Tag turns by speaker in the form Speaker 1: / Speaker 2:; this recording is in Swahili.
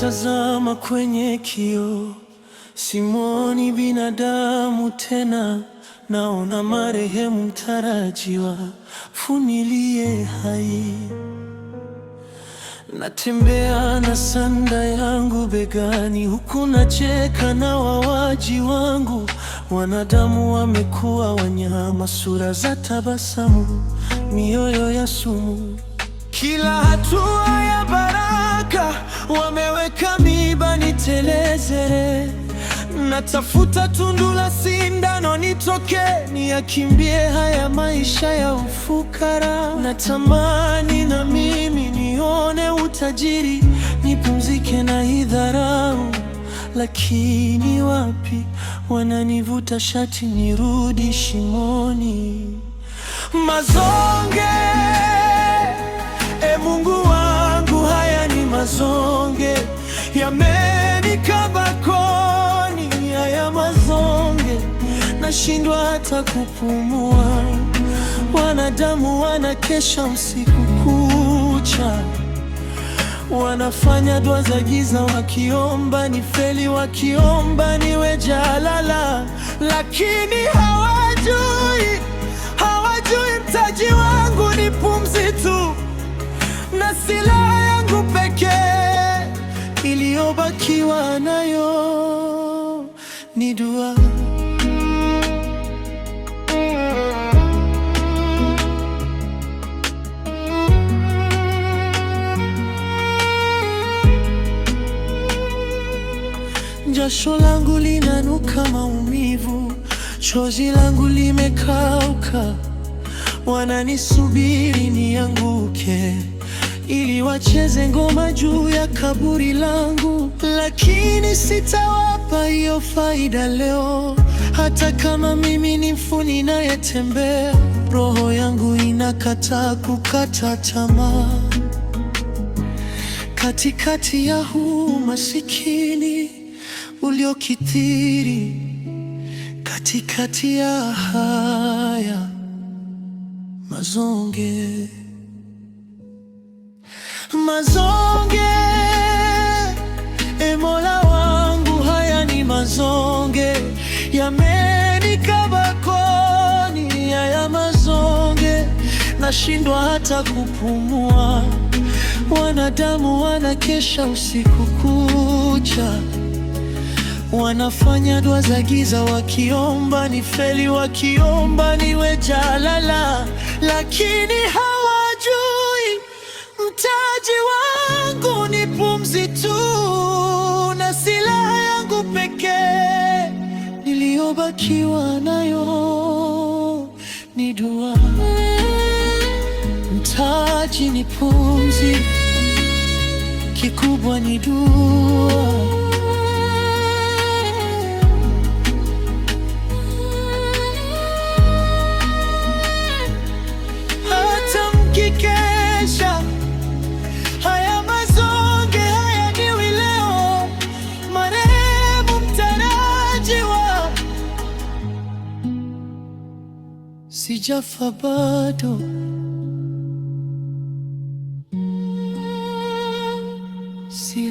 Speaker 1: Nikitazama kwenye kioo, simuoni binadamu tena, naona marehemu mtarajiwa funilie hai. Natembea na sanda yangu begani, huku nacheka na wawaji wangu. Wanadamu wamekuwa wanyama, sura za tabasamu, mioyo ya sumu. Kila hatua ya baraka wameweka miba niteleze. Natafuta tundu la sindano nitoke, niyakimbie haya maisha ya ufukara. Natamani na mimi nione utajiri, nipumzike na hii dharau, lakini wapi, wananivuta shati nirudi shimoni. Mazonge, e Mungu wangu, haya ni mazonge yamenikaba koni. Haya mazonge, nashindwa hata kupumua. Wanadamu wanakesha usiku kucha, wanafanya dua za giza, wakiomba nifeli, wakiomba niwe jalala, lakini hawajui mtaji wangu ni pumzi tu, na silaha yangu pekee iliyobakiwa nayo ni dua. Jasho langu linanuka maumivu, chozi langu limekauka. Wananisubiri nianguke ili wacheze ngoma juu ya kaburi langu, lakini sitawapa hiyo faida leo. Hata kama mimi ni mfu ninayetembea, roho yangu inakataa kukata tamaa. Katikati ya huu masikini uliokithiri, katikati ya haya mazonge, e Mola wangu, haya ni mazonge yamenikaba koni. Haya mazonge, nashindwa hata kupumua. Wanadamu wanakesha usiku kucha, wanafanya dua za giza, wakiomba nifeli, wakiomba niwe jalala, lakini hawajui mtaji wangu ni pumzi tu, na silaha yangu pekee niliyobakiwa nayo ni dua. Mtaji ni pumzi, kikubwa ni dua. Haya mazonge hayaniwi leo, marehemu mtarajiwa. Sijafa bado, si